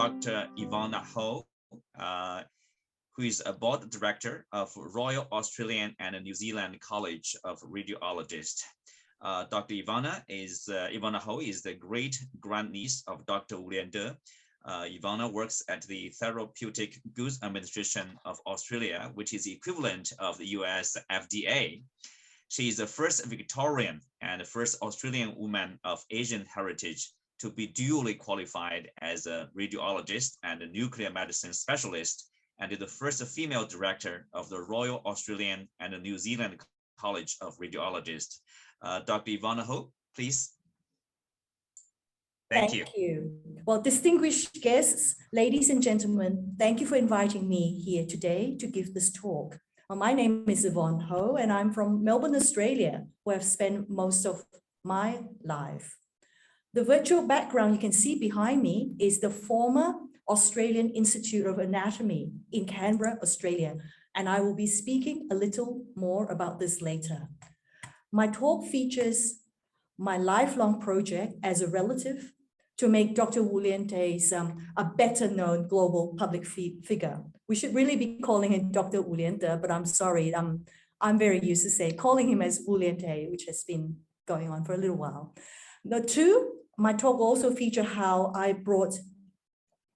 Dr. Yvonne Ho, who is a board director of Royal Australian and New Zealand College of Radiologists. Dr. Yvonne Ho is the great grandniece of Dr. Wu Lieh-Teh. Yvonne works at the Therapeutic Goods Administration of Australia, which is the equivalent of the US FDA. She is the first Victorian and the first Australian woman of Asian heritage to be duly qualified as a radiologist and a nuclear medicine specialist, and is the first female director of the Royal Australian and New Zealand College of Radiologists. Dr. Yvonne Ho, please. Thank you. Well, distinguished guests, ladies and gentlemen, thank you for inviting me here today to give this talk. Well, my name is Yvonne Ho, and I'm from Melbourne, Australia, where I've spent most of my life. The virtual background you can see behind me is the former Australian Institute of Anatomy in Canberra, Australia, and I will be speaking a little more about this later. My talk features my lifelong project as a relative to make Dr. Wu Lieh-Teh a better known global public figure. We should really be calling him Dr. Wu Lieh-Teh, but I'm sorry, I'm very used to calling him as Wu Lien-Teh, which has been going on for a little while. My talk will also feature how I brought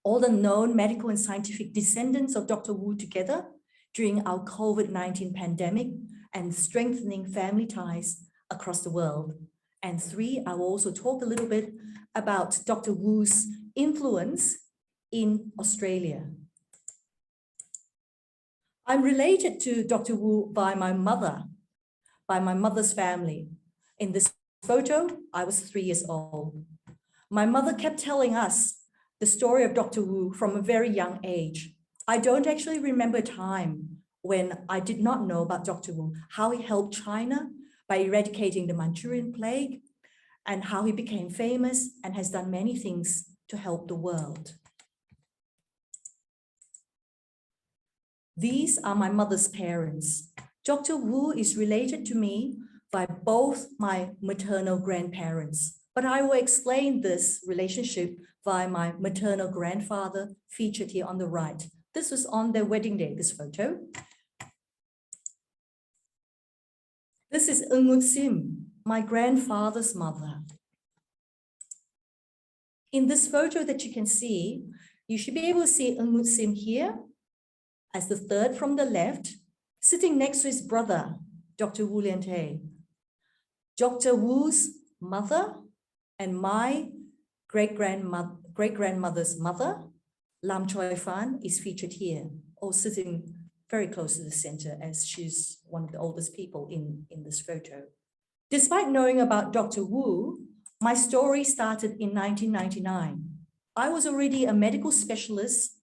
all the known medical and scientific descendants of Dr. Wu together during our COVID-19 pandemic and strengthening family ties across the world. And 3, I will also talk a little bit about Dr. Wu's influence in Australia. I'm related to Dr. Wu by my mother's family. In this photo, I was 3 years old. My mother kept telling us the story of Dr. Wu from a very young age. I don't actually remember a time when I did not know about Dr. Wu, how he helped China by eradicating the Manchurian Plague, and how he became famous and has done many things to help the world. These are my mother's parents. Dr. Wu is related to me by both my maternal grandparents, but I will explain this relationship via my maternal grandfather featured here on the right. This was on their wedding day, this photo. This is Ng Sim, my grandfather's mother. In this photo that you can see, you should be able to see Ng Sim here as the third from the left, sitting next to his brother, Dr. Wu Lieh-Teh. Dr. Wu's mother and my great-grandmother's mother, Lam Choi Fan, is featured here, all sitting very close to the center as she's one of the oldest people in this photo. Despite knowing about Dr. Wu, my story started in 1999. I was already a medical specialist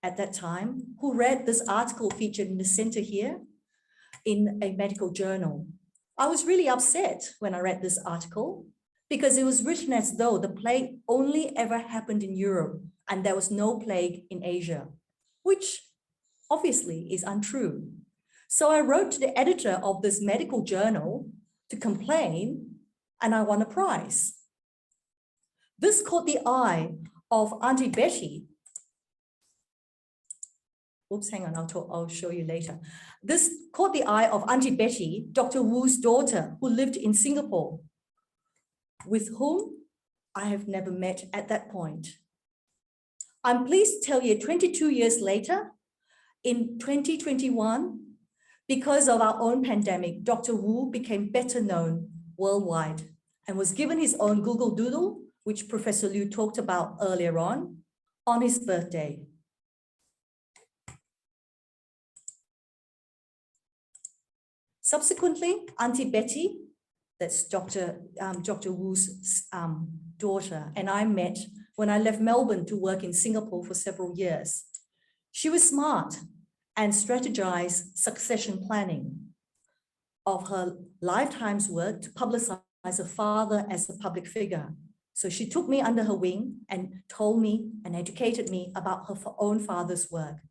at that time who read this article featured in the center here in a medical journal. I was really upset when I read this article because it was written as though the plague only ever happened in Europe and there was no plague in Asia, which obviously is untrue. So I wrote to the editor of this medical journal to complain, and I won a prize. This caught the eye of Auntie Betty. Oops, hang on, I'll show you later. This caught the eye of Auntie Betty, Dr. Wu's daughter, who lived in Singapore, with whom I have never met at that point. I'm pleased to tell you 22 years later, in 2021, because of our own pandemic, Dr. Wu became better known worldwide and was given his own Google Doodle, which Professor Liu talked about earlier on his birthday. Subsequently, Auntie Betty, that's Dr. Wu's daughter, and I met when I left Melbourne to work in Singapore for several years. She was smart and strategized succession planning of her lifetime's work to publicize her father as a public figure. So she took me under her wing and told me and educated me about her own father's work.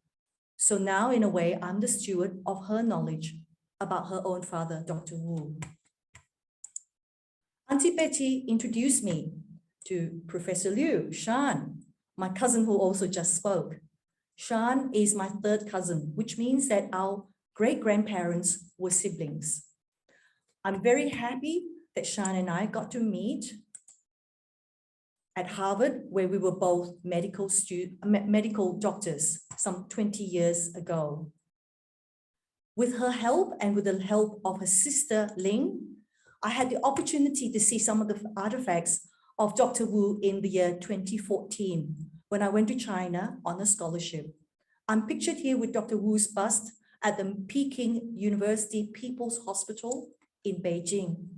So now, in a way, I'm the steward of her knowledge about her own father, Dr. Wu. Auntie Betty introduced me to Professor Liu, Shan, my cousin who also just spoke. Shan is my third cousin, which means that our great-grandparents were siblings. I'm very happy that Shan and I got to meet at Harvard, where we were both medical doctors some 20 years ago. With her help and with the help of her sister Ling, I had the opportunity to see some of the artifacts of Dr. Wu in the year 2014, when I went to China on a scholarship. I'm pictured here with Dr. Wu's bust at the Peking University People's Hospital in Beijing.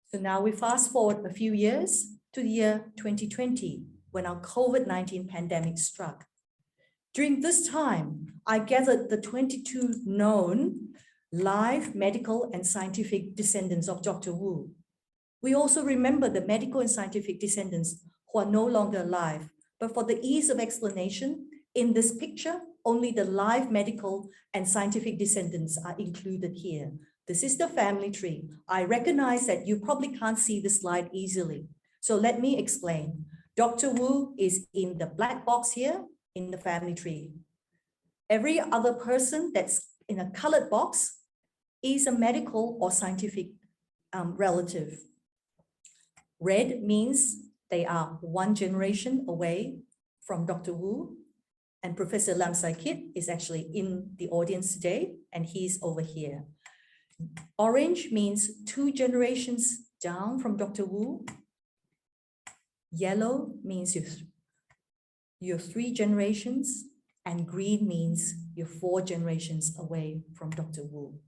So now we fast forward a few years to the year 2020, when our COVID-19 pandemic struck. During this time, I gathered the 22 known live medical and scientific descendants of Dr. Wu. We also remember the medical and scientific descendants who are no longer alive, but for the ease of explanation, in this picture, only the live medical and scientific descendants are included here. This is the family tree. I recognize that you probably can't see the slide easily. So let me explain. Dr. Wu is in the black box here in the family tree. Every other person that's in a colored box is a medical or scientific relative. Red means they are one generation away from Dr. Wu, and Professor Lam Sai Kit is actually in the audience today, and he's over here. Orange means 2 generations down from Dr. Wu. Yellow means you're 3 generations, and green means you're 4 generations away from Dr. Wu.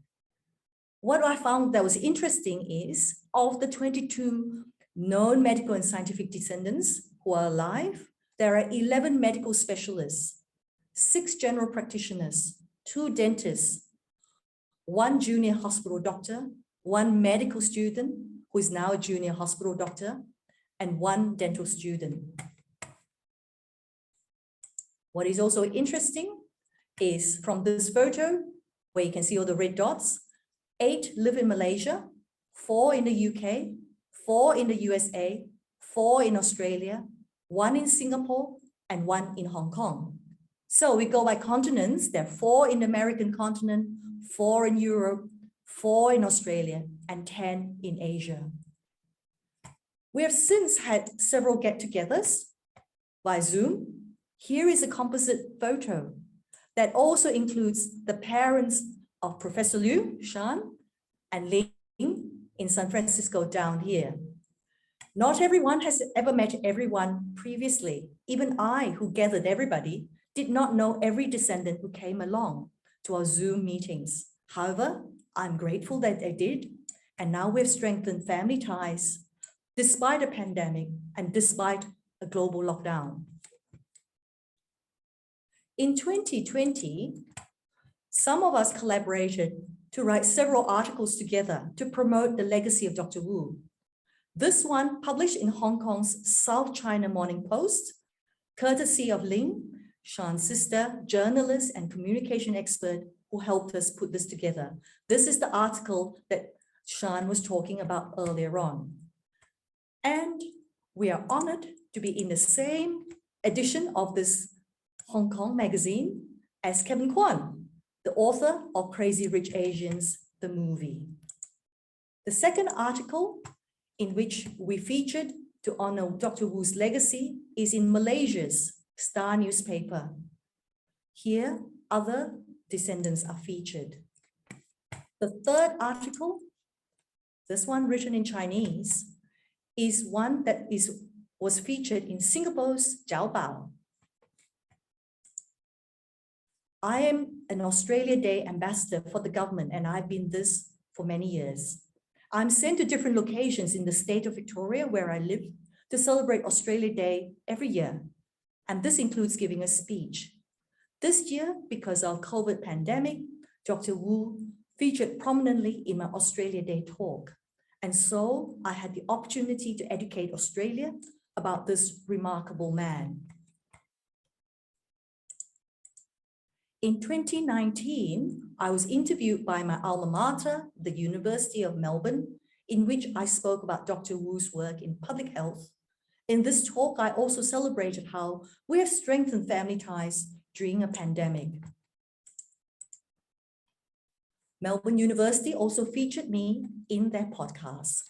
What I found that was interesting is, of the 22 known medical and scientific descendants who are alive, there are 11 medical specialists, 6 general practitioners, 2 dentists, 1 junior hospital doctor, 1 medical student who is now a junior hospital doctor, and 1 dental student. What is also interesting is from this photo, where you can see all the red dots, 8 live in Malaysia, 4 in the UK, 4 in the USA, 4 in Australia, 1 in Singapore, and 1 in Hong Kong. So we go by continents. There are 4 in the American continent, 4 in Europe, 4 in Australia, and 10 in Asia. We have since had several get-togethers by Zoom. Here is a composite photo that also includes the parents of Professor Liu, Shan, and Ling in San Francisco down here. Not everyone has ever met everyone previously. Even I, who gathered everybody, did not know every descendant who came along to our Zoom meetings. However, I'm grateful that they did, and now we've strengthened family ties despite a pandemic and despite a global lockdown. In 2020, some of us collaborated to write several articles together to promote the legacy of Dr. Wu. This one published in Hong Kong's South China Morning Post, courtesy of Ling, Shan's sister, journalist and communication expert who helped us put this together. This is the article that Shan was talking about earlier on. And we are honored to be in the same edition of this Hong Kong magazine as Kevin Kwan, the author of Crazy Rich Asians, the movie. The second article in which we featured to honor Dr. Wu's legacy is in Malaysia's Star newspaper. Here, other descendants are featured. The third article, this one written in Chinese, is one that was featured in Singapore's Jiaobao. I am an Australia Day ambassador for the government, and I've been this for many years. I'm sent to different locations in the state of Victoria, where I live, to celebrate Australia Day every year. And this includes giving a speech. This year, because of COVID pandemic, Dr. Wu featured prominently in my Australia Day talk. And so I had the opportunity to educate Australia about this remarkable man. In 2019, I was interviewed by my alma mater, the University of Melbourne, in which I spoke about Dr. Wu's work in public health, In this talk, I also celebrated how we have strengthened family ties during a pandemic. Melbourne University also featured me in their podcast.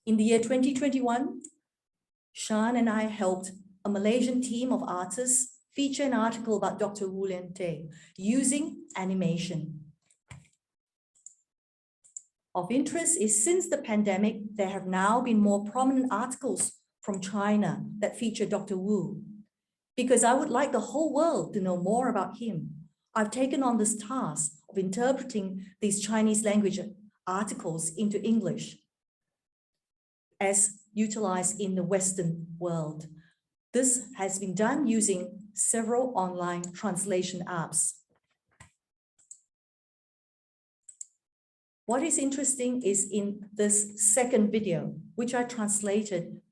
In the year 2021, Shan and I helped a Malaysian team of artists feature an article about Dr. Wu Lieh-Teh using animation. Of interest is since the pandemic, there have now been more prominent articles from China that feature Dr. Wu. Because I would like the whole world to know more about him, I've taken on this task of interpreting these Chinese language articles into English as utilized in the Western world. This has been done using several online translation apps. What is interesting is in this second video, which I translated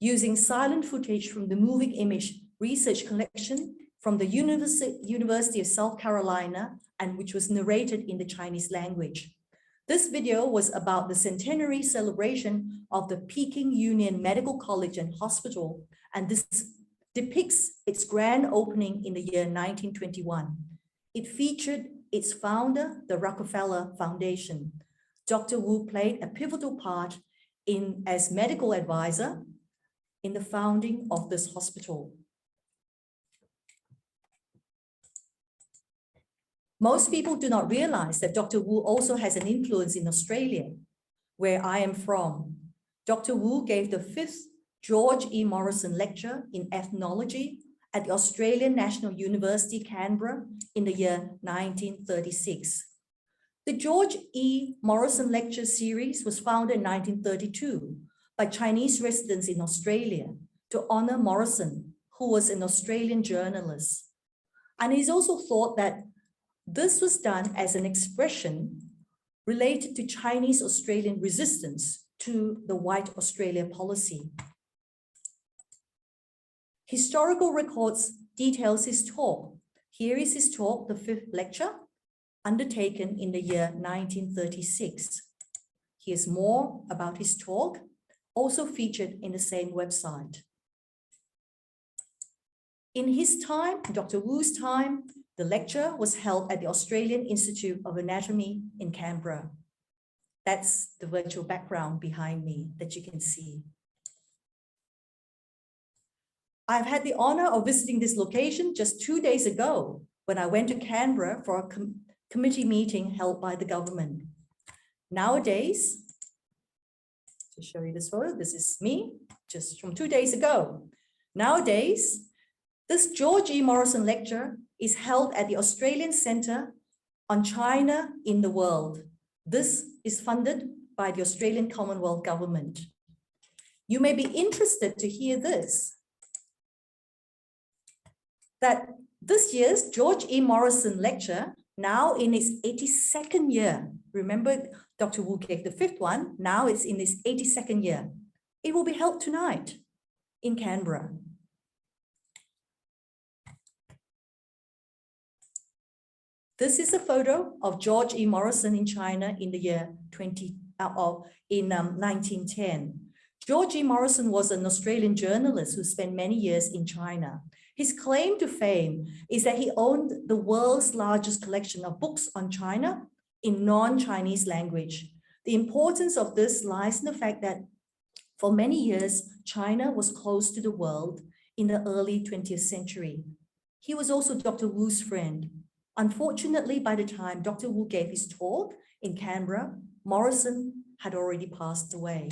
using silent footage from the moving image research collection from the University of South Carolina, and which was narrated in the Chinese language. This video was about the centenary celebration of the Peking Union Medical College and Hospital, and this depicts its grand opening in the year 1921. It featured its founder, the Rockefeller Foundation. Dr. Wu played a pivotal part as medical advisor in the founding of this hospital. Most people do not realize that Dr. Wu also has an influence in Australia, where I am from. Dr. Wu gave the 5th George E. Morrison Lecture in Ethnology at the Australian National University, Canberra, in the year 1936. The George E. Morrison Lecture Series was founded in 1932 by Chinese residents in Australia to honor Morrison, who was an Australian journalist. And it is also thought that this was done as an expression related to Chinese Australian resistance to the White Australia policy. Historical records details his talk. Here is his talk, the 5th lecture, undertaken in the year 1936. Here's more about his talk, also featured in the same website. In his time, Dr. Wu's time, the lecture was held at the Australian Institute of Anatomy in Canberra. That's the virtual background behind me that you can see. I've had the honor of visiting this location just 2 days ago when I went to Canberra for a committee meeting held by the government. Nowadays, to show you this photo, this is me just from 2 days ago. Nowadays, this George E. Morrison Lecture is held at the Australian Centre on China in the World. This is funded by the Australian Commonwealth Government. You may be interested to hear this, that this year's George E. Morrison Lecture, now in its 82nd year, remember Dr. Wu gave the 5th one, now it's in its 82nd year. It will be held tonight in Canberra. This is a photo of George E. Morrison in China in the year 1910. George E. Morrison was an Australian journalist who spent many years in China. His claim to fame is that he owned the world's largest collection of books on China in non-Chinese language. The importance of this lies in the fact that for many years, China was closed to the world in the early 20th century. He was also Dr. Wu's friend. Unfortunately, by the time Dr. Wu gave his talk in Canberra, Morrison had already passed away.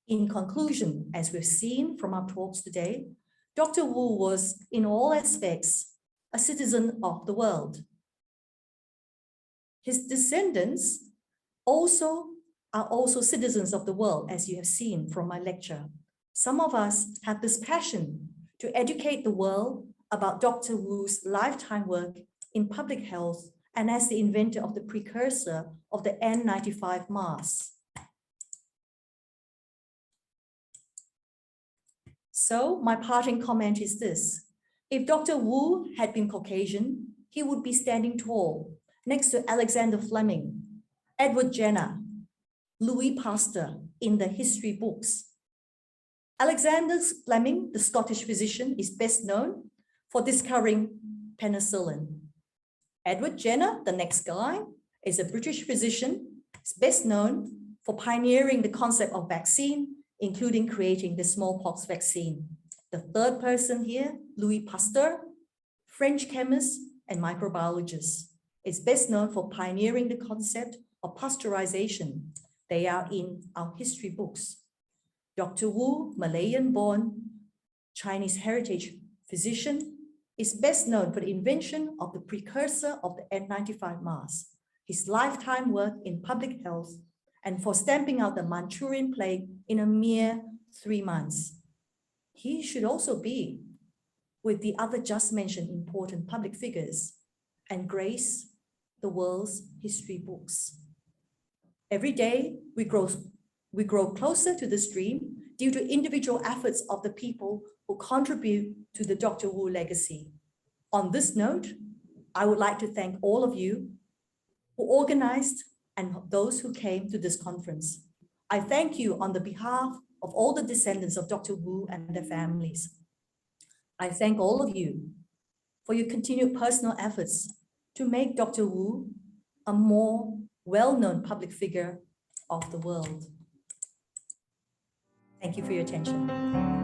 In conclusion, as we've seen from our talks today, Dr. Wu was, in all aspects, a citizen of the world. His descendants are also citizens of the world, as you have seen from my lecture. Some of us have this passion to educate the world about Dr. Wu's lifetime work in public health and as the inventor of the precursor of the N95 mask. So my parting comment is this: if Dr. Wu had been Caucasian, he would be standing tall next to Alexander Fleming, Edward Jenner, Louis Pasteur in the history books. Alexander Fleming, the Scottish physician, is best known for discovering penicillin. Edward Jenner, the next guy, is a British physician. He's best known for pioneering the concept of vaccine, including creating the smallpox vaccine. The third person here, Louis Pasteur, French chemist and microbiologist, is best known for pioneering the concept of pasteurization. They are in our history books. Dr. Wu, Malayan-born Chinese heritage physician, is best known for the invention of the precursor of the N95 mask, his lifetime work in public health, and for stamping out the Manchurian Plague in a mere 3 months. He should also be with the other just mentioned important public figures and grace the world's history books. Every day, we grow closer to this dream due to individual efforts of the people who contribute to the Dr. Wu legacy. On this note, I would like to thank all of you who organized and those who came to this conference. I thank you on the behalf of all the descendants of Dr. Wu and their families. I thank all of you for your continued personal efforts to make Dr. Wu a more well-known public figure of the world. Thank you for your attention.